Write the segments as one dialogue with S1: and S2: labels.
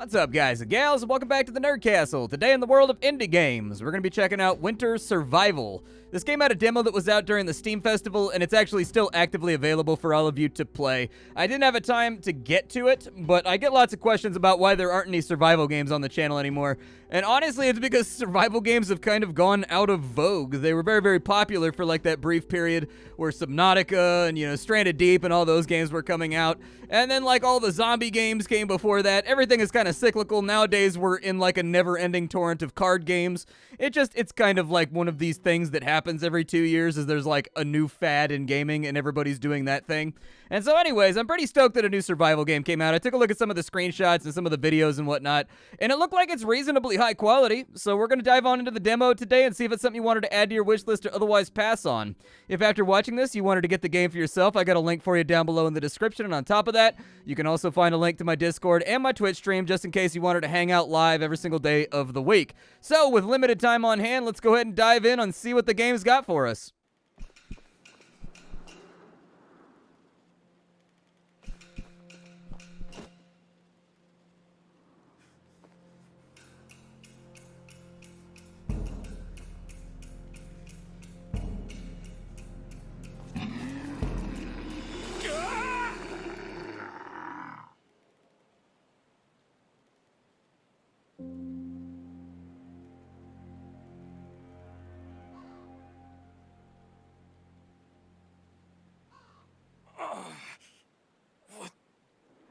S1: What's up, guys and gals, and welcome back to the Nerd Castle. Today in the world of indie games, we're going to be checking out Winter Survival. This game had a demo that was out during the Steam Festival, and it's actually still actively available for all of you to play. I didn't have a time to get to it, but I get lots of questions about why there aren't any survival games on the channel anymore. And honestly, it's because survival games have kind of gone out of vogue. They were very, very popular for like that brief period where Subnautica and, Stranded Deep and all those games were coming out. And then like all the zombie games came before that. Everything is kind of cyclical. Nowadays, we're in like a never-ending torrent of card games. It's kind of like one of these things that happens every 2 years is there's like a new fad in gaming and everybody's doing that thing. And so anyways, I'm pretty stoked that a new survival game came out. I took a look at some of the screenshots and some of the videos and whatnot, and it looked like it's reasonably high quality. So we're going to dive on into the demo today and see if it's something you wanted to add to your wish list or otherwise pass on. If after watching this you wanted to get the game for yourself, I got a link for you down below in the description, and on top of that, you can also find a link to my Discord and my Twitch stream just in case you wanted to hang out live every single day of the week. So with limited time on hand, let's go ahead and dive in and see what the game's got for us.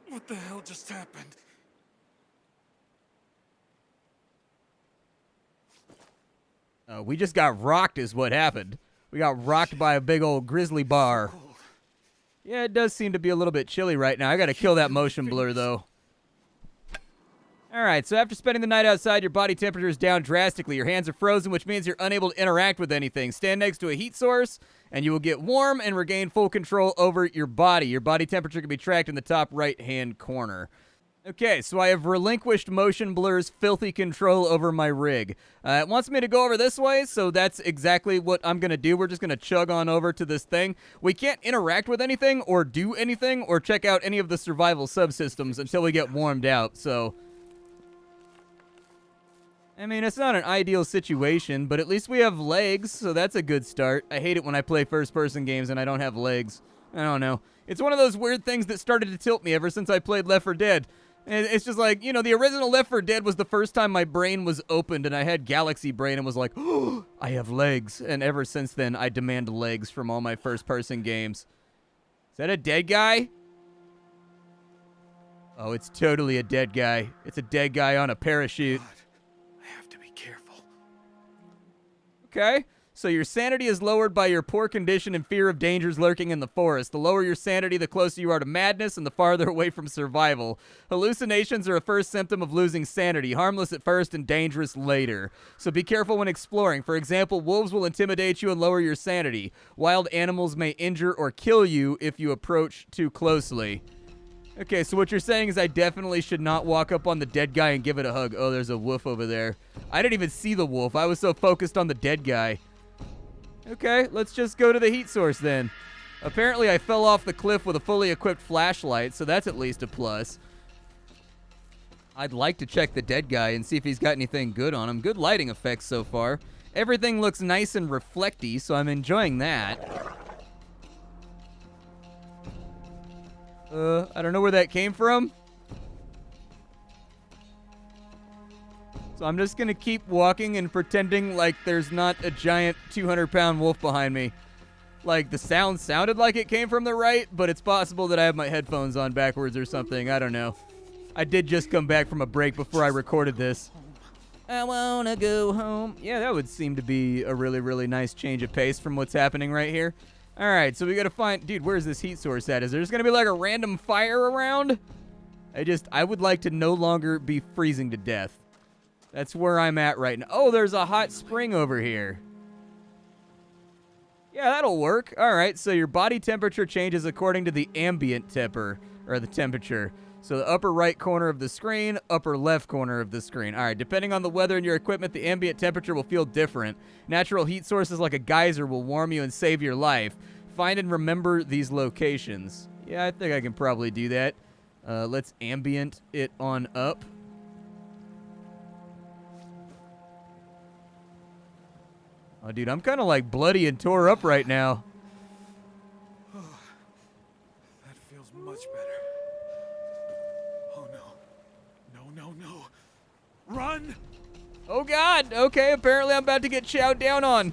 S2: What the hell just happened?
S1: We just got rocked is what happened. We got rocked by a big old grizzly bar. Yeah, it does seem to be a little bit chilly right now. I gotta kill that motion blur, though. Alright, so after spending the night outside, your body temperature is down drastically. Your hands are frozen, which means you're unable to interact with anything. Stand next to a heat source, and you will get warm and regain full control over your body. Your body temperature can be tracked in the top right-hand corner. Okay, so I have relinquished Motion Blur's filthy control over my rig. It wants me to go over this way, so that's exactly what I'm going to do. We're just going to chug on over to this thing. We can't interact with anything or do anything or check out any of the survival subsystems until we get warmed out, so... I mean, it's not an ideal situation, but at least we have legs, so that's a good start. I hate it when I play first-person games and I don't have legs. I don't know. It's one of those weird things that started to tilt me ever since I played Left 4 Dead. And it's just like, the original Left 4 Dead was the first time my brain was opened and I had galaxy brain and was like, oh, I have legs. And ever since then, I demand legs from all my first-person games. Is that a dead guy? Oh, it's totally a dead guy. It's a dead guy on a parachute.
S2: God, I have to be careful.
S1: Okay, so your sanity is lowered by your poor condition and fear of dangers lurking in the forest. The lower your sanity, the closer you are to madness and the farther away from survival. Hallucinations are a first symptom of losing sanity, harmless at first and dangerous later. So be careful when exploring. For example, wolves will intimidate you and lower your sanity. Wild animals may injure or kill you if you approach too closely. Okay, so what you're saying is I definitely should not walk up on the dead guy and give it a hug. Oh, there's a wolf over there. I didn't even see the wolf. I was so focused on the dead guy. Okay, let's just go to the heat source then. Apparently I fell off the cliff with a fully equipped flashlight, so that's at least a plus. I'd like to check the dead guy and see if he's got anything good on him. Good lighting effects so far. Everything looks nice and reflecty, so I'm enjoying that. I don't know where that came from. So I'm just gonna keep walking and pretending like there's not a giant 200-pound wolf behind me. Like, the sound sounded like it came from the right, but it's possible that I have my headphones on backwards or something. I don't know. I did just come back from a break before I recorded this. I wanna go home. Yeah, that would seem to be a really, really nice change of pace from what's happening right here. Alright, so we gotta find... Dude, where's this heat source at? Is there just gonna be like a random fire around? I would like to no longer be freezing to death. That's where I'm at right now. Oh, there's a hot spring over here. Yeah, that'll work. Alright, so your body temperature changes according to the ambient temperature. So the upper right corner of the screen, upper left corner of the screen. Alright, depending on the weather and your equipment, the ambient temperature will feel different. Natural heat sources like a geyser will warm you and save your life. Find and remember these locations. Yeah, I think I can probably do that. Let's ambient it on up. Oh, dude, I'm kind of like bloody and tore up right now.
S2: That feels much better. Oh no. No. Run!
S1: Oh, God. Okay, apparently I'm about to get chowed down on.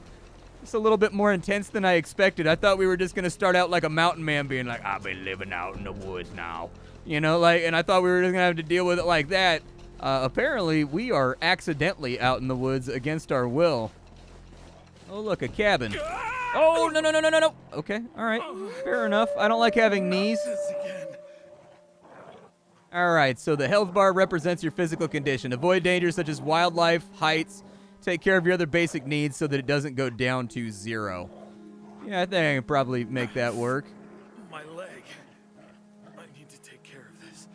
S1: It's a little bit more intense than I expected. I thought we were just going to start out like a mountain man being like, I'll be living out in the woods now. You know, like, and I thought we were just going to have to deal with it like that. Apparently, we are accidentally out in the woods against our will. Oh, look, a cabin. Oh, no. Okay, all right. Fair enough. I don't like having knees.
S2: This again.
S1: All right, so the health bar represents your physical condition. Avoid dangers such as wildlife, heights. Take care of your other basic needs so that it doesn't go down to 0. Yeah, I think I can probably make that work.
S2: My leg. I need to take care of this.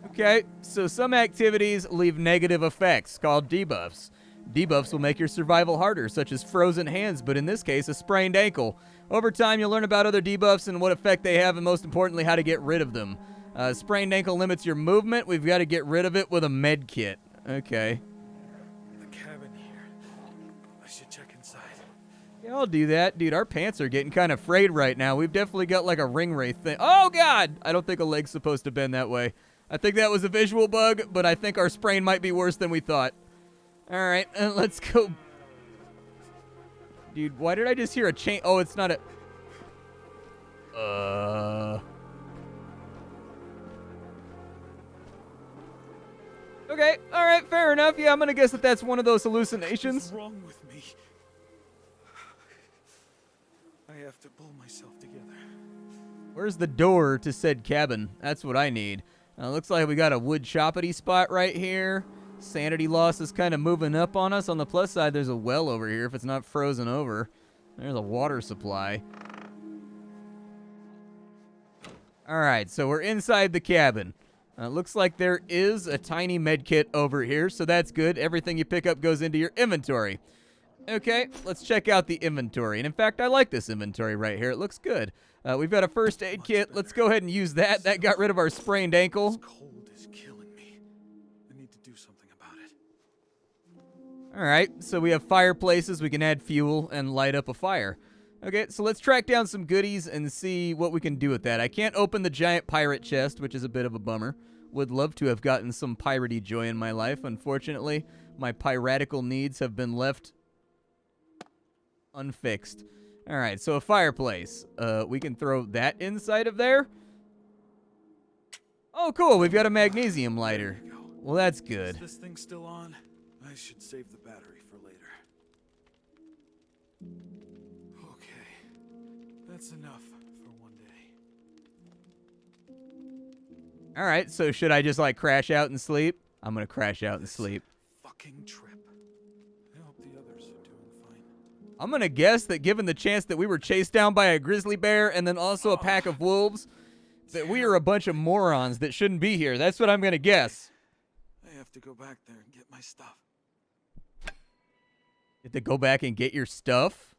S1: Okay, so some activities leave negative effects called debuffs. Debuffs will make your survival harder, such as frozen hands, but in this case, a sprained ankle. Over time, you'll learn about other debuffs and what effect they have, and most importantly, how to get rid of them. Sprained ankle limits your movement. We've got to get rid of it with a med kit. Okay.
S2: The cabin here. I should check inside.
S1: Yeah, I'll do that. Dude, our pants are getting kind of frayed right now. We've definitely got like a ring wraith thing. Oh, God! I don't think a leg's supposed to bend that way. I think that was a visual bug, but I think our sprain might be worse than we thought. All right, let's go. Dude, why did I just hear a chain? Oh, it's not a... Okay, all right, fair enough. Yeah, I'm going to guess that that's one of those hallucinations.
S2: What's wrong with me? I have to pull myself together.
S1: Where's the door to said cabin? That's what I need. Looks like we got a wood choppity spot right here. Sanity loss is kind of moving up on us. On the plus side, there's a well over here if it's not frozen over. There's a water supply. All right, so we're inside the cabin. Looks like there is a tiny med kit over here, so that's good. Everything you pick up goes into your inventory. Okay, let's check out the inventory. And in fact, I like this inventory right here. It looks good. We've got a first aid kit. Let's go ahead and use that. That got rid of our sprained ankle.
S2: This cold is killing me. I need to do something about it.
S1: All right, so we have fireplaces. We can add fuel and light up a fire. Okay, so let's track down some goodies and see what we can do with that. I can't open the giant pirate chest, which is a bit of a bummer. Would love to have gotten some piratey joy in my life. Unfortunately, my piratical needs have been left unfixed. All right, so a fireplace. We can throw that inside of there. Oh, cool. We've got a magnesium lighter.
S2: There we go.
S1: Well, that's good.
S2: Is this thing still on? I should save the battery for later. Okay. That's enough for one day.
S1: All right, so should I just, like, crash out and sleep? I'm going to crash out and sleep.
S2: Fucking trip. I hope the others are doing fine.
S1: I'm going to guess that given the chance that we were chased down by a grizzly bear and then also a pack of wolves, that we are a bunch of morons that shouldn't be here. That's what I'm going to guess.
S2: I have to go back there and get my stuff.
S1: You have to go back and get your stuff?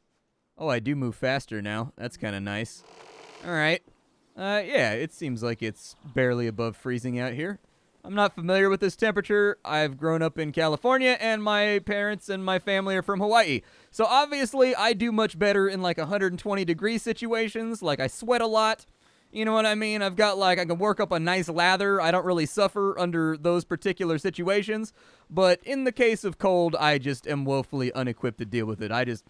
S1: Oh, I do move faster now. That's kind of nice. All right. Yeah, it seems like it's barely above freezing out here. I'm not familiar with this temperature. I've grown up in California, and my parents and my family are from Hawaii. So obviously, I do much better in like 120-degree situations. Like, I sweat a lot. You know what I mean? I've got, like, I can work up a nice lather. I don't really suffer under those particular situations. But in the case of cold, I just am woefully unequipped to deal with it. I just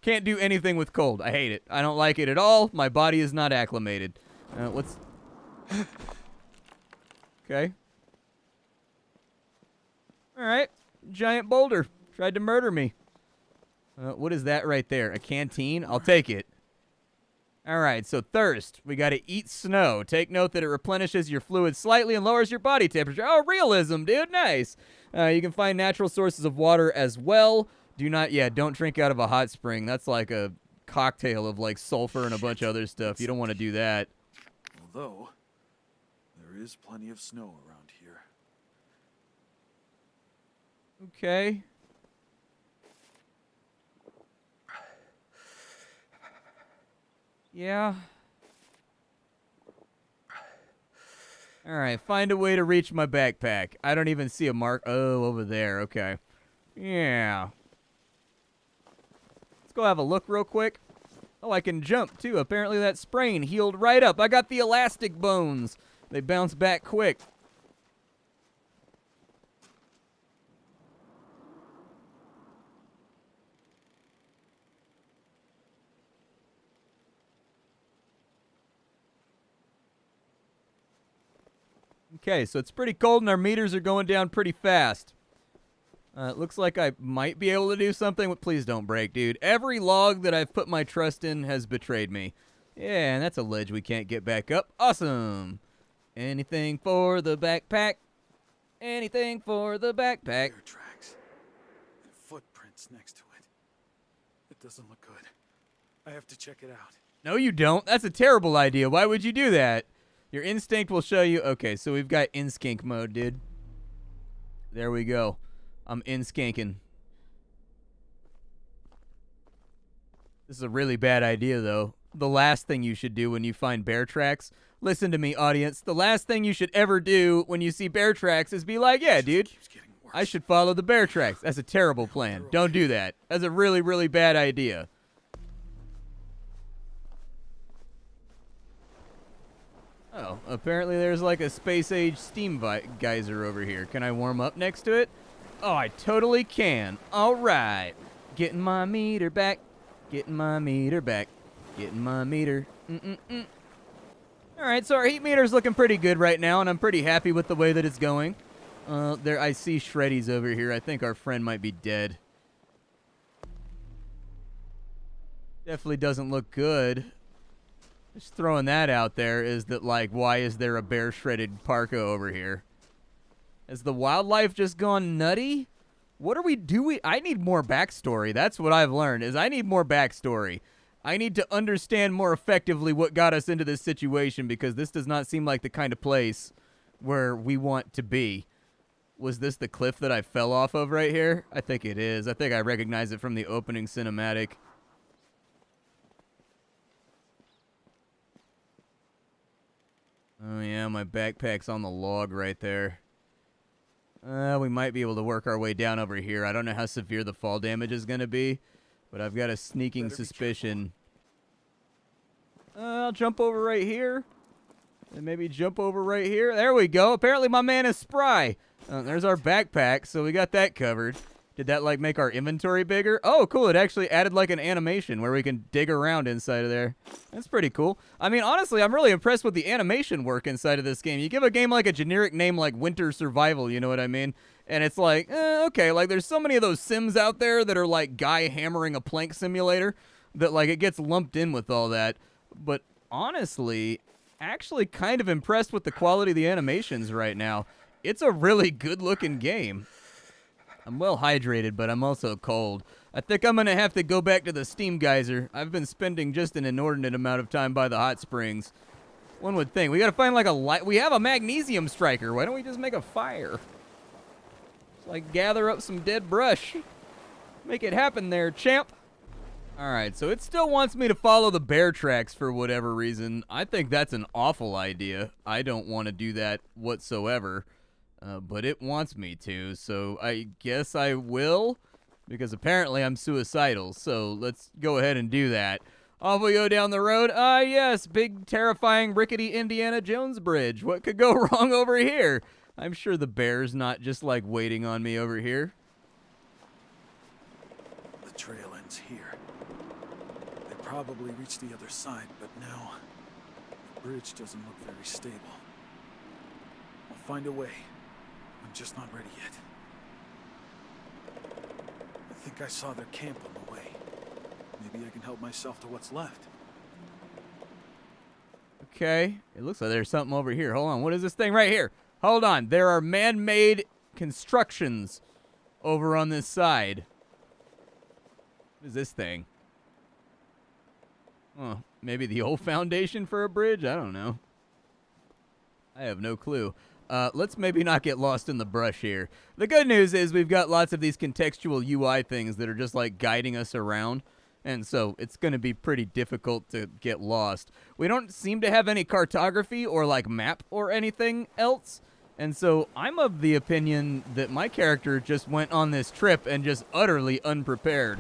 S1: can't do anything with cold. I hate it. I don't like it at all. My body is not acclimated. Let's... Okay. All right. Giant boulder. Tried to murder me. What is that right there? A canteen? I'll take it. All right, so thirst. We got to eat snow. Take note that it replenishes your fluids slightly and lowers your body temperature. Oh, realism, dude. Nice. You can find natural sources of water as well. Don't drink out of a hot spring. That's like a cocktail of like sulfur and a bunch of other stuff. You don't want to do that.
S2: Although, there is plenty of snow around here.
S1: Okay. Yeah. All right, find a way to reach my backpack. I don't even see a mark. Oh, over there. Okay. Yeah. go have a look real quick. Oh, I can jump, too. Apparently that sprain healed right up. I got the elastic bones. They bounce back quick. Okay, so it's pretty cold and our meters are going down pretty fast. It looks like I might be able to do something. Please don't break, dude. Every log that I've put my trust in has betrayed me. Yeah, and that's a ledge we can't get back up. Awesome. Anything for the backpack. Anything for the backpack.
S2: Bear tracks and footprints next to it. It doesn't look good. I have to check it out.
S1: No, you don't. That's a terrible idea. Why would you do that? Your instinct will show you. Okay, so we've got in-skink mode, dude. There we go. I'm in-skanking. This is a really bad idea, though. The last thing you should do when you find bear tracks, listen to me, audience. The last thing you should ever do when you see bear tracks is be like, yeah, dude, I should follow the bear tracks. That's a terrible plan. Don't do that. That's a really, really bad idea. Oh, apparently there's like a space-age steam geyser over here. Can I warm up next to it? Oh, I totally can. All right. Getting my meter back. Getting my meter back. Getting my meter. All right, so our heat meter's looking pretty good right now, and I'm pretty happy with the way that it's going. There, I see Shreddies over here. I think our friend might be dead. Definitely doesn't look good. Just throwing that out there is that, like, why is there a bear shredded parka over here? Has the wildlife just gone nutty? What are we doing? I need more backstory. That's what I've learned, is I need more backstory. I need to understand more effectively what got us into this situation, because this does not seem like the kind of place where we want to be. Was this the cliff that I fell off of right here? I think it is. I think I recognize it from the opening cinematic. Oh yeah, my backpack's on the log right there. We might be able to work our way down over here. I don't know how severe the fall damage is going to be, but I've got a sneaking suspicion. I'll jump over right here. And maybe jump over right here. There we go. Apparently my man is spry. There's our backpack, so we got that covered. Did that, like, make our inventory bigger? Oh, cool. It actually added, like, an animation where we can dig around inside of there. That's pretty cool. I mean, honestly, I'm really impressed with the animation work inside of this game. You give a game, like, a generic name like Winter Survival, you know what I mean? And it's like, okay, like, there's so many of those sims out there that are, like, guy hammering a plank simulator that, like, it gets lumped in with all that. But honestly, actually kind of impressed with the quality of the animations right now. It's a really good-looking game. I'm well hydrated, but I'm also cold. I think I'm going to have to go back to the steam geyser. I've been spending just an inordinate amount of time by the hot springs. One would think. We got to find like a light. We have a magnesium striker. Why don't we just make a fire? Just like gather up some dead brush. Make it happen there, champ. All right, so it still wants me to follow the bear tracks for whatever reason. I think that's an awful idea. I don't want to do that whatsoever. But it wants me to, so I guess I will, because apparently I'm suicidal, so let's go ahead and do that. Off we go down the road. Ah, yes, big, terrifying, rickety Indiana Jones bridge. What could go wrong over here? I'm sure the bear's not just, like, waiting on me over here.
S2: The trail ends here. They probably reached the other side, but now the bridge doesn't look very stable. I'll find a way. I'm just not ready yet. I think I saw their camp on the way. Maybe I can help myself to what's left.
S1: Okay. It looks like there's something over here. Hold on. What is this thing right here? Hold on. There are man-made constructions over on this side. What is this thing? Oh, maybe the old foundation for a bridge? I don't know. I have no clue. Let's maybe not get lost in the brush here. The good news is we've got lots of these contextual UI things that are just like guiding us around. And so it's going to be pretty difficult to get lost. We don't seem to have any cartography or like map or anything else. And so I'm of the opinion that my character just went on this trip and just utterly unprepared.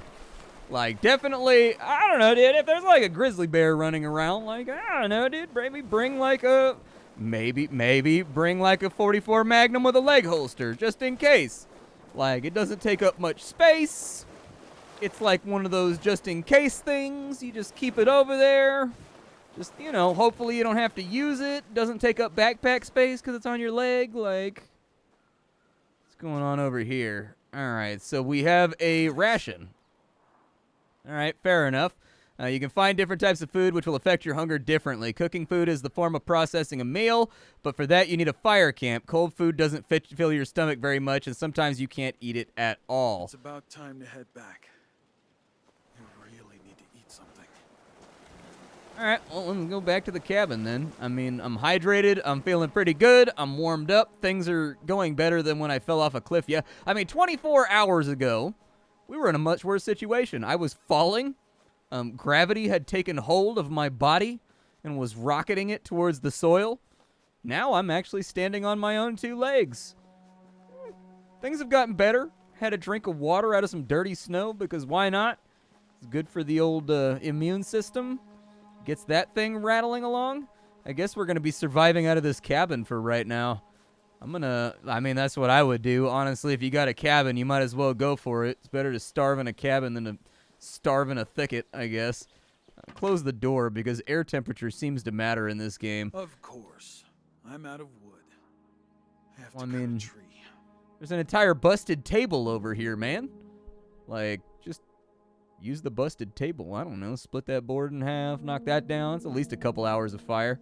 S1: Like, definitely, I don't know, dude, if there's like a grizzly bear running around, like, I don't know, dude, maybe bring like a, maybe bring like a 44 Magnum with a leg holster, just in case. Like, it doesn't take up much space. It's like one of those just in case things. You just keep it over there. Just, you know, hopefully you don't have to use it. Doesn't take up backpack space because it's on your leg. Like, what's going on over here? All right, so we have a ration. All right, fair enough. You can find different types of food which will affect your hunger differently. Cooking food is the form of processing a meal, but for that you need a fire camp. Cold food doesn't fill your stomach very much, and sometimes you can't eat it at all.
S2: It's about time to head back. I really need to eat something.
S1: All right, well, let me go back to the cabin then. I mean, I'm hydrated. I'm feeling pretty good. I'm warmed up. Things are going better than when I fell off a cliff. Yeah, I mean, 24 hours ago, we were in a much worse situation. I was falling. Gravity had taken hold of my body and was rocketing it towards the soil. Now I'm actually standing on my own two legs. Things have gotten better. Had a drink of water out of some dirty snow because why not? It's good for the old immune system. Gets that thing rattling along. I guess we're going to be surviving out of this cabin for right now. I mean, that's what I would do. Honestly, if you got a cabin, you might as well go for it. It's better to starve in a cabin than to starve in a thicket, I guess. Close the door because air temperature seems to matter in this game.
S2: Of course. I'm out of wood. Have to
S1: Well, I
S2: cut
S1: mean,
S2: a tree.
S1: there's an entire busted table over here, man. Like, just use the busted table. I don't know. Split that board in half, knock that down. It's at least a couple hours of fire.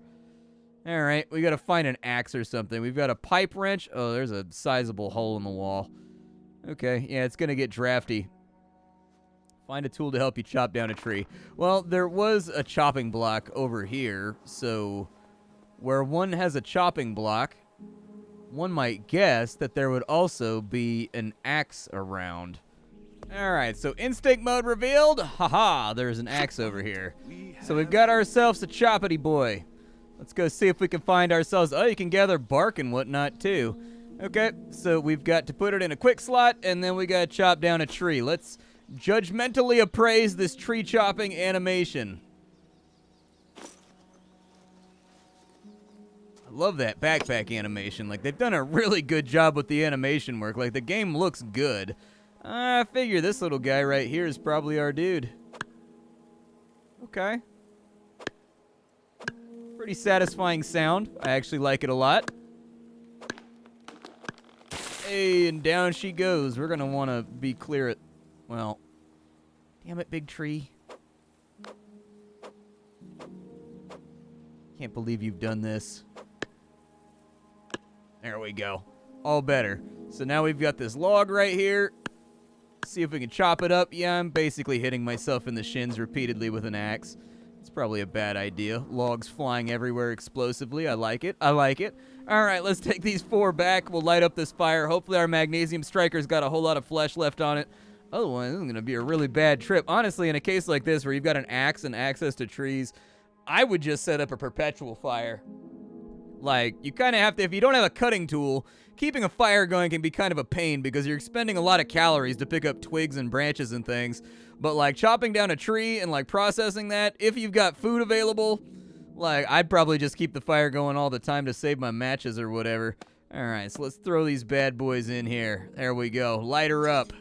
S1: All right, we got to find an axe or something. We've got a pipe wrench. Oh, there's a sizable hole in the wall. Okay, yeah, it's going to get drafty. Find a tool to help you chop down a tree. Well, there was a chopping block over here, so where one has a chopping block, one might guess that there would also be an axe around. All right, so instinct mode revealed. Haha, there's an axe over here. So we've got ourselves a choppity boy. Let's go see if we can find ourselves. Oh, you can gather bark and whatnot too. Okay, so we've got to put it in a quick slot, and then we got to chop down a tree. Let's judgmentally appraise this tree chopping animation. I love that backpack animation. Like, they've done a really good job with the animation work. Like, the game looks good. I figure this little guy right here is probably our dude. Okay. Pretty satisfying sound. I actually like it a lot. Hey, and down she goes. We're going to want to be clear at... Well, damn it, big tree. Can't believe you've done this. There we go. All better. So now we've got this log right here. See if we can chop it up. Yeah, I'm basically hitting myself in the shins repeatedly with an axe. It's probably a bad idea. Logs flying everywhere explosively. I like it. I like it. All right, let's take these 4 back. We'll light up this fire. Hopefully our magnesium striker's got a whole lot of flesh left on it. Otherwise, this is going to be a really bad trip. Honestly, in a case like this where you've got an axe and access to trees, I would just set up a perpetual fire. Like, you kind of have to, if you don't have a cutting tool, keeping a fire going can be kind of a pain because you're expending a lot of calories to pick up twigs and branches and things. But, like, chopping down a tree and, like, processing that, if you've got food available, like, I'd probably just keep the fire going all the time to save my matches or whatever. All right, so let's throw these bad boys in here. There we go. Light her up.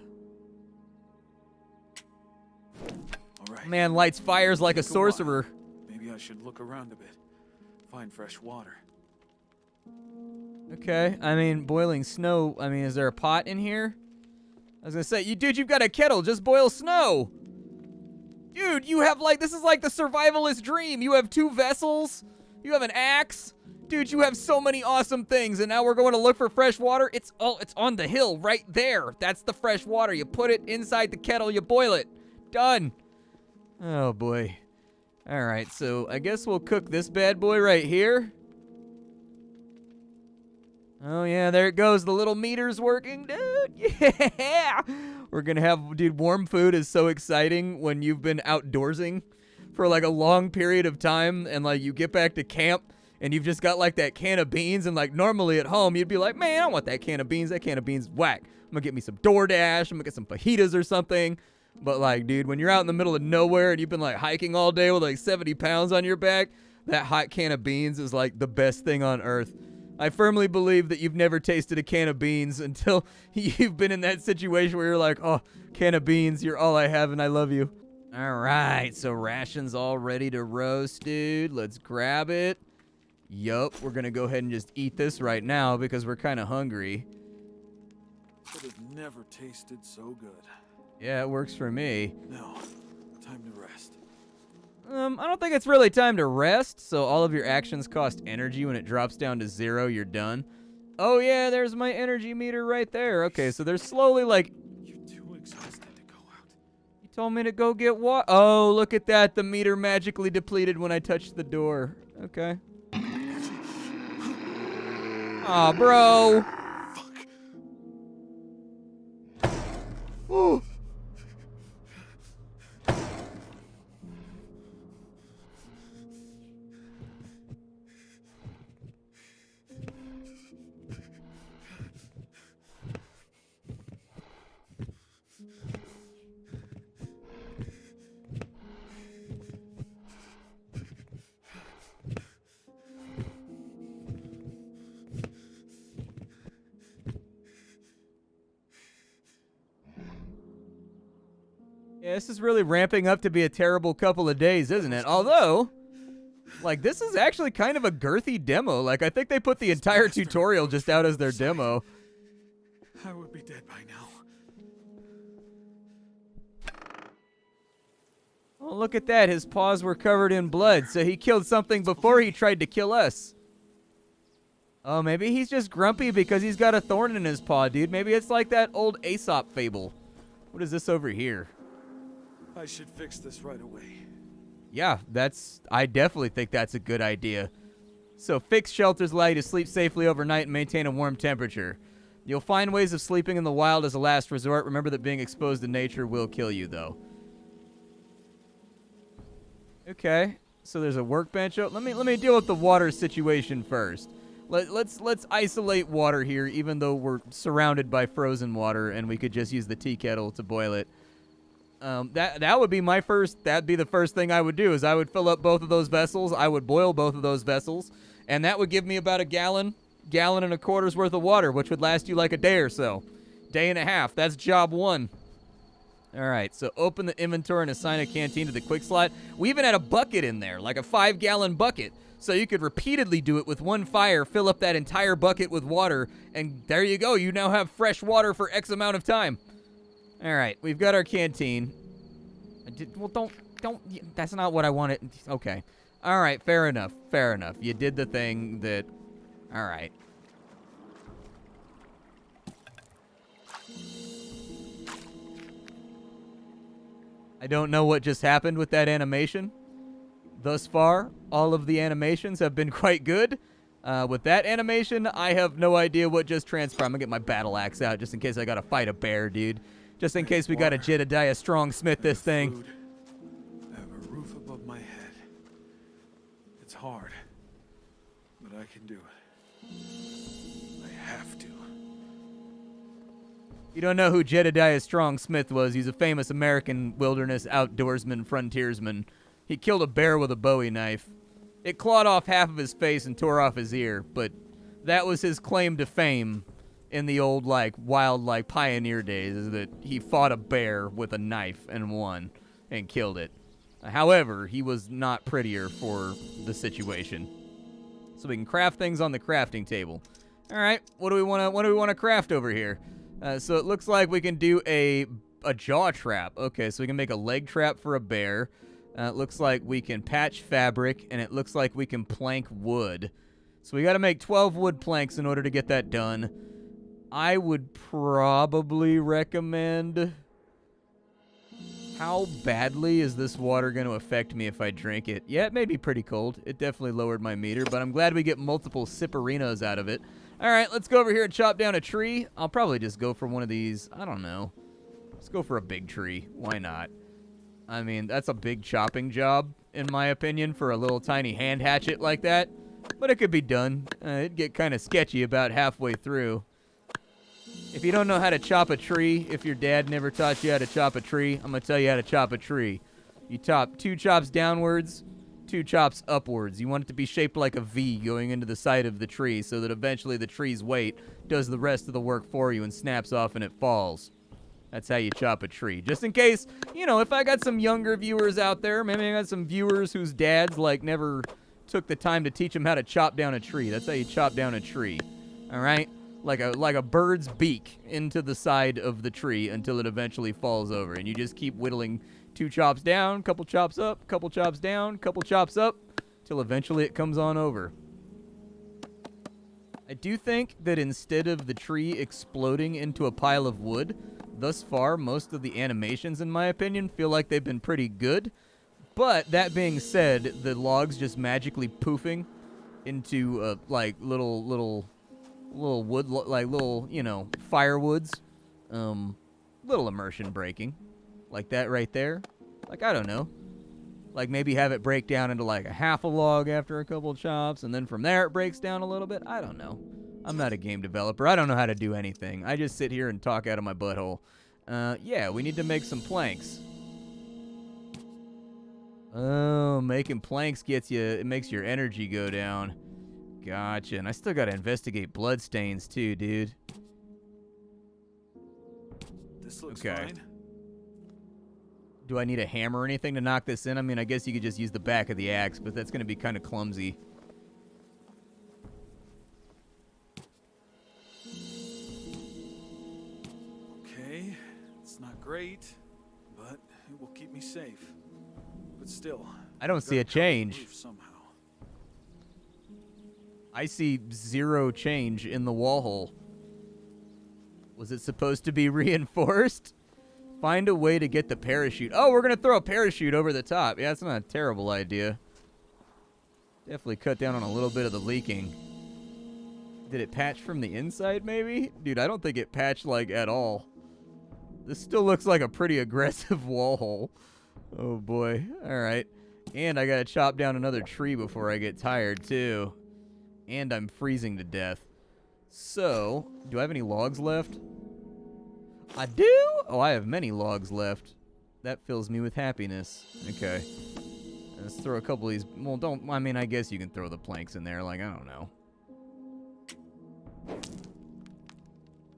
S2: All right.
S1: Man lights fires like a
S2: Take
S1: sorcerer.
S2: while. Maybe I should look around a bit. Find fresh water.
S1: Okay, I mean, boiling snow. I mean, is there a pot in here? I was gonna say, dude, you've got a kettle. Just boil snow. Dude, you have, like, this is like the survivalist dream. You have 2 vessels. You have an axe. Dude, you have so many awesome things. And now we're going to look for fresh water. It's on the hill right there. That's the fresh water. You put it inside the kettle. You boil it. Done. Oh, boy. All right, so I guess we'll cook this bad boy right here. Oh, yeah, there it goes. The little meter's working, dude. Yeah. We're going to have, dude, warm food is so exciting when you've been outdoorsing for, like, a long period of time. And, like, you get back to camp and you've just got, like, that can of beans. And, like, normally at home, you'd be like, man, I want that can of beans. That can of beans, whack. I'm going to get me some DoorDash. I'm going to get some fajitas or something. But, like, dude, when you're out in the middle of nowhere and you've been, like, hiking all day with, like, 70 pounds on your back, that hot can of beans is, like, the best thing on earth. I firmly believe that you've never tasted a can of beans until you've been in that situation where you're like, oh, can of beans, you're all I have and I love you. All right, so rations all ready to roast, dude. Let's grab it. Yup, we're going to go ahead and just eat this right now because we're kind of hungry.
S2: It has never tasted so good.
S1: Yeah, it works for me.
S2: Now, time to rest.
S1: I don't think it's really time to rest, so all of your actions cost energy. When it drops down to 0, you're done. Oh yeah, there's my energy meter right there. Okay, so there's slowly, like...
S2: You're too exhausted to go out.
S1: You told me to go get water. Oh, look at that. The meter magically depleted when I touched the door. Okay. Aw, bro.
S2: Fuck.
S1: Ooh. Yeah, this is really ramping up to be a terrible couple of days, isn't it? Although, like, this is actually kind of a girthy demo. Like, I think they put the entire tutorial just out as their demo.
S2: I would be dead by now.
S1: Oh, look at that. His paws were covered in blood, so he killed something before he tried to kill us. Oh, maybe he's just grumpy because he's got a thorn in his paw, dude. Maybe it's like that old Aesop fable. What is this over here?
S2: I should fix this right away.
S1: Yeah, I definitely think that's a good idea. So fixed shelters allow you to sleep safely overnight and maintain a warm temperature. You'll find ways of sleeping in the wild as a last resort. Remember that being exposed to nature will kill you, though. Okay, so there's a workbench. Oh, let me deal with the water situation first. Let's isolate water here, even though we're surrounded by frozen water and we could just use the tea kettle to boil it. That would be that'd be the first thing I would do, is I would fill up both of those vessels. I would boil both of those vessels, and that would give me about a gallon and a quarter's worth of water, which would last you like a day or so. Day and a half. That's job 1. All right, so open the inventory and assign a canteen to the quick slot. We even had a bucket in there, like a 5-gallon bucket. So you could repeatedly do it with one fire, fill up that entire bucket with water, and there you go. You now have fresh water for X amount of time. All right, we've got our canteen. Well, don't, that's not what I wanted. Okay. All right, fair enough. You did the thing that, all right. I don't know what just happened with that animation. Thus far, all of the animations have been quite good. With that animation, I have no idea what just transpired. I'm gonna get my battle axe out just in case I gotta fight a bear, dude. Just in case we gotta Jedediah Strong Smith this thing.
S2: Food. I have a roof above my head. It's hard, but I can do it. I have to.
S1: You don't know who Jedediah Strong Smith was. He's a famous American wilderness outdoorsman, frontiersman. He killed a bear with a Bowie knife. It clawed off half of his face and tore off his ear, but that was his claim to fame in the old, like, wild, like, pioneer days, is that he fought a bear with a knife and won and killed it. However, he was not prettier for the situation. So we can craft things on the crafting table. All right, what do we want to craft over here? So it looks like we can do a jaw trap. Okay, so we can make a leg trap for a bear. It looks like we can patch fabric, and it looks like we can plank wood. So we got to make 12 wood planks in order to get that done. I would probably recommend... How badly is this water going to affect me if I drink it? Yeah, it may be pretty cold. It definitely lowered my meter, but I'm glad we get multiple sipperinos out of it. All right, let's go over here and chop down a tree. I'll probably just go for one of these. I don't know. Let's go for a big tree. Why not? I mean, that's a big chopping job, in my opinion, for a little tiny hand hatchet like that. But it could be done. It'd get kind of sketchy about halfway through. If you don't know how to chop a tree, if your dad never taught you how to chop a tree, I'm going to tell you how to chop a tree. You chop 2 chops downwards, 2 chops upwards. You want it to be shaped like a V going into the side of the tree so that eventually the tree's weight does the rest of the work for you and snaps off and it falls. That's how you chop a tree. Just in case, you know, if I got some younger viewers out there, maybe I got some viewers whose dads, like, never took the time to teach them how to chop down a tree. That's how you chop down a tree. All right? Like a bird's beak into the side of the tree until it eventually falls over. And you just keep whittling 2 chops down, couple chops up, couple chops down, couple chops up, till eventually it comes on over. I do think that instead of the tree exploding into a pile of wood, thus far, most of the animations, in my opinion, feel like they've been pretty good. But that being said, the logs just magically poofing into like little wood, like little, you know, firewoods. Little immersion breaking, like that right there. Like, I don't know. Like, maybe have it break down into like a half a log after a couple chops, and then from there it breaks down a little bit. I don't know. I'm not a game developer. I don't know how to do anything. I just sit here and talk out of my butthole. Yeah, we need to make some planks. Oh, making planks gets you, it makes your energy go down. Gotcha. And I still gotta investigate bloodstains too, dude.
S2: This looks fine.
S1: Do I need a hammer or anything to knock this in? I mean, I guess you could just use the back of the axe, but that's gonna be kind of clumsy.
S2: Okay, it's not great, but it will keep me safe. But still,
S1: I don't see a change.
S2: Somehow.
S1: I see 0 change in the wall hole. Was it supposed to be reinforced? Find a way to get the parachute. Oh, we're going to throw a parachute over the top. Yeah, that's not a terrible idea. Definitely cut down on a little bit of the leaking. Did it patch from the inside, maybe? Dude, I don't think it patched, like, at all. This still looks like a pretty aggressive wall hole. Oh, boy. All right. And I got to chop down another tree before I get tired, too. And I'm freezing to death. So, do I have any logs left? I do? Oh, I have many logs left. That fills me with happiness. Okay. Let's throw a couple of these. Well, don't. I mean, I guess you can throw the planks in there. Like, I don't know.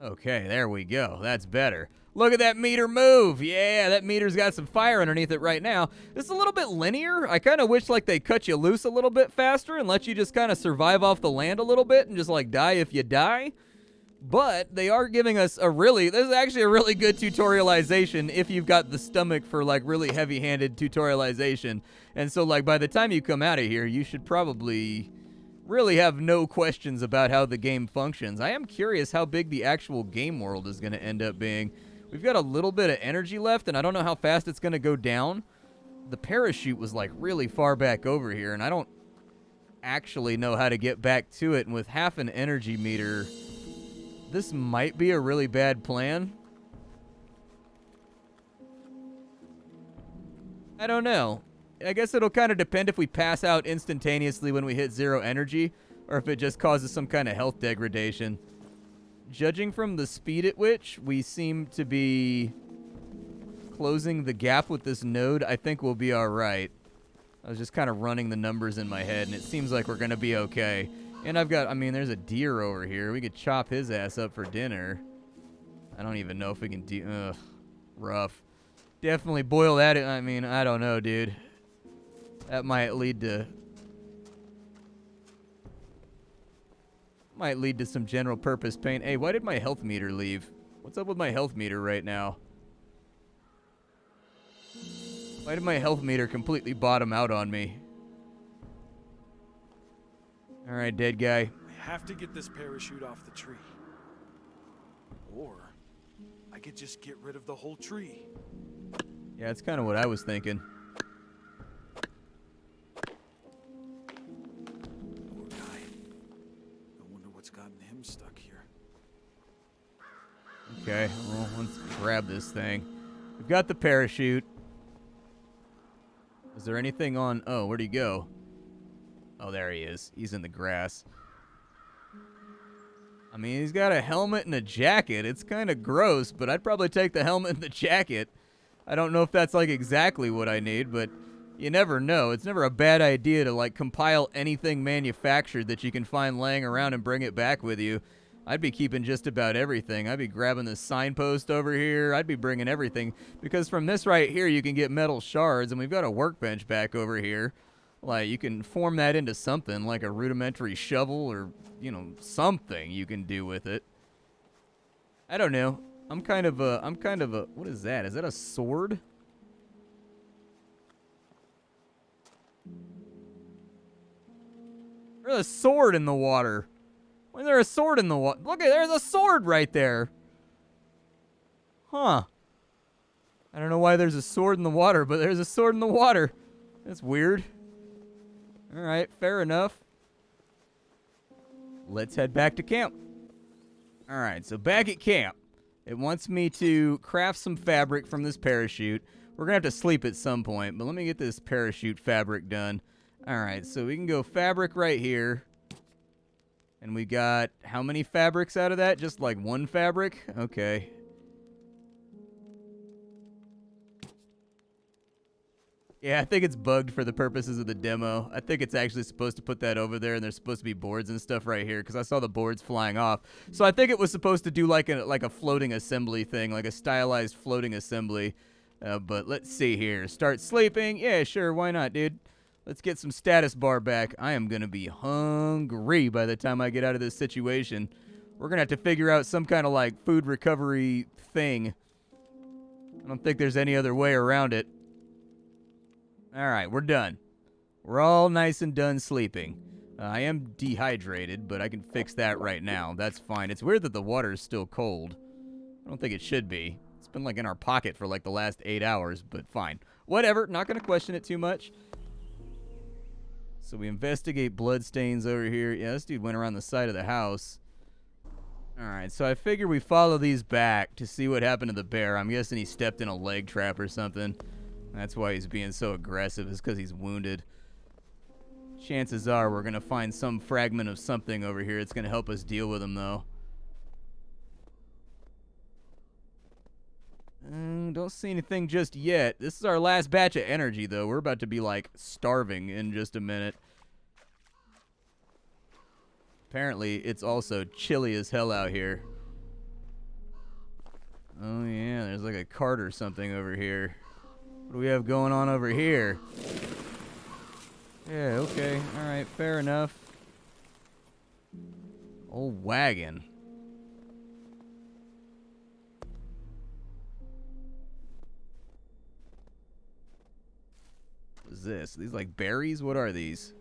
S1: Okay, there we go. That's better. Look at that meter move. Yeah, that meter's got some fire underneath it right now. It's a little bit linear. I kind of wish, like, they cut you loose a little bit faster and let you just kind of survive off the land a little bit and just, like, die if you die. But they are giving us this is actually a really good tutorialization if you've got the stomach for, like, really heavy-handed tutorialization. And so, like, by the time you come out of here, you should probably really have no questions about how the game functions. I am curious how big the actual game world is going to end up being. We've got a little bit of energy left, and I don't know how fast it's going to go down. The parachute was, like, really far back over here, and I don't actually know how to get back to it. And with half an energy meter, this might be a really bad plan. I don't know. I guess it'll kind of depend if we pass out instantaneously when we hit 0 energy, or if it just causes some kind of health degradation. Judging from the speed at which we seem to be closing the gap with this node, I think we'll be all right. I was just kind of running the numbers in my head, and it seems like we're going to be okay. And there's a deer over here. We could chop his ass up for dinner. I don't even know if we can ugh, rough. Definitely boil that. I don't know, dude. That might lead to some general purpose pain. Hey, why did my health meter leave? What's up with my health meter right now? Why did my health meter completely bottom out on me? All right, dead guy.
S2: I have to get this parachute off the tree. Or I could just get rid of the whole tree.
S1: Yeah, that's kind of what I was thinking.
S2: Poor guy. I wonder what's gotten him stuck here.
S1: Okay, well, let's grab this thing. We've got the parachute. Is there anything on... Oh, where'd he go? Oh, there he is. He's in the grass. I mean, he's got a helmet and a jacket. It's kind of gross, but I'd probably take the helmet and the jacket. I don't know if that's, like, exactly what I need, but you never know. It's never a bad idea to, like, compile anything manufactured that you can find laying around and bring it back with you. I'd be keeping just about everything. I'd be grabbing this signpost over here. I'd be bringing everything, because from this right here, you can get metal shards, and we've got a workbench back over here. Like, you can form that into something, like a rudimentary shovel or, you know, something you can do with it. I don't know. I'm kind of a, what is that? Is that a sword? There's a sword in the water. Why is there a sword in the water? Look, there's a sword right there. Huh. I don't know why there's a sword in the water, but there's a sword in the water. That's weird. All right, fair enough. Let's head back to camp. All right, so back at camp. It wants me to craft some fabric from this parachute. We're going to have to sleep at some point, but let me get this parachute fabric done. All right, so we can go fabric right here. And we got how many fabrics out of that? Just like one fabric? Okay. Yeah, I think it's bugged for the purposes of the demo. I think it's actually supposed to put that over there, and there's supposed to be boards and stuff right here, because I saw the boards flying off. So I think it was supposed to do like a floating assembly thing, like a stylized floating assembly. But let's see here. Start sleeping. Yeah, sure, why not, dude? Let's get some status bar back. I am going to be hungry by the time I get out of this situation. We're going to have to figure out some kind of like food recovery thing. I don't think there's any other way around it. All right, we're done. We're all nice and done sleeping. I am dehydrated, but I can fix that right now. That's fine. It's weird that the water is still cold. I don't think it should be. It's been like in our pocket for like the last 8 hours, but fine. Whatever, not going to question it too much. So we investigate bloodstains over here. Yeah, this dude went around the side of the house. All right, so I figure we follow these back to see what happened to the bear. I'm guessing he stepped in a leg trap or something. That's why he's being so aggressive, is because he's wounded. Chances are we're going to find some fragment of something over here. It's going to help us deal with him, though. Don't see anything just yet. This is our last batch of energy, though. We're about to be, like, starving in just a minute. Apparently, it's also chilly as hell out here. Oh, yeah, there's like a cart or something over here. What do we have going on over here? Yeah, okay. All right, fair enough. Old wagon. What is this? Are these like berries? What are these?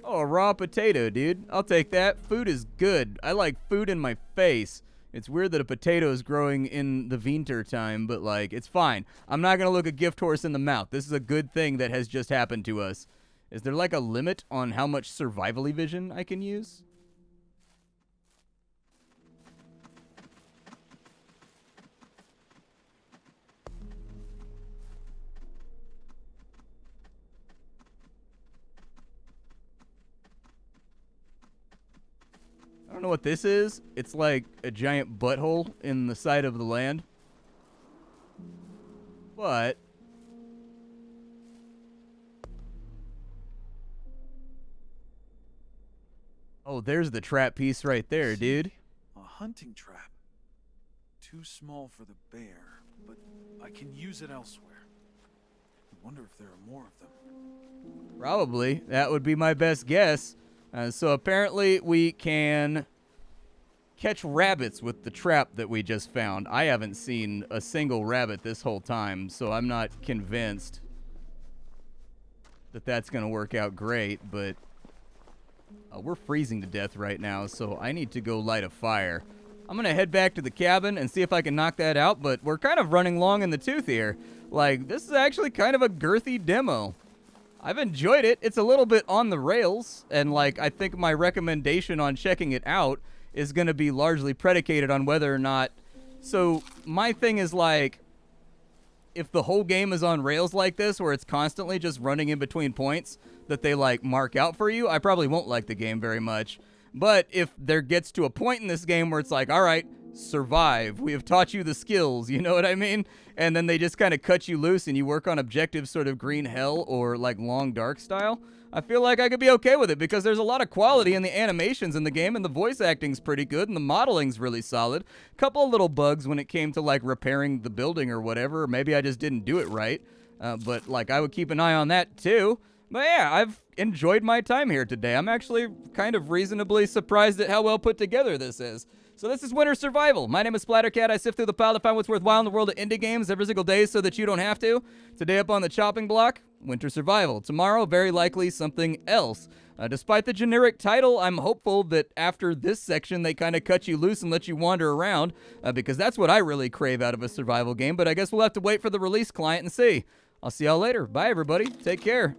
S1: Oh, a raw potato, dude. I'll take that. Food is good. I like food in my face. It's weird that a potato is growing in the winter time, but, like, it's fine. I'm not going to look a gift horse in the mouth. This is a good thing that has just happened to us. Is there, like, a limit on how much survivally vision I can use? I don't know what this is. It's like a giant butthole in the side of the land. But oh, there's the trap piece right there, dude.
S2: A hunting trap. Too small for the bear, but I can use it elsewhere. I wonder if there are more of them.
S1: Probably. That would be my best guess. So apparently we can catch rabbits with the trap that we just found. I haven't seen a single rabbit this whole time, so I'm not convinced that that's going to work out great, but we're freezing to death right now, so I need to go light a fire. I'm going to head back to the cabin and see if I can knock that out, but we're kind of running long in the tooth here. Like, this is actually kind of a girthy demo. I've enjoyed it. It's a little bit on the rails, and like I think my recommendation on checking it out is going to be largely predicated on whether or not. So my thing is like, if the whole game is on rails like this, where it's constantly just running in between points that they like mark out for you, I probably won't like the game very much. But if there gets to a point in this game where it's like, all right, survive. We have taught you the skills, you know what I mean? And then they just kind of cut you loose and you work on objectives sort of green hell or like long dark style. I feel like I could be okay with it because there's a lot of quality in the animations in the game and the voice acting's pretty good and the modeling's really solid. Couple of little bugs when it came to like repairing the building or whatever, or maybe I just didn't do it right. But like I would keep an eye on that too. But yeah, I've enjoyed my time here today. I'm actually kind of reasonably surprised at how well put together this is. So this is Winter Survival. My name is Splattercat. I sift through the pile to find what's worthwhile in the world of indie games every single day so that you don't have to. Today up on the chopping block, Winter Survival. Tomorrow, very likely something else. Despite the generic title, I'm hopeful that after this section, they kind of cut you loose and let you wander around, because that's what I really crave out of a survival game, but I guess we'll have to wait for the release client and see. I'll see y'all later. Bye, everybody. Take care.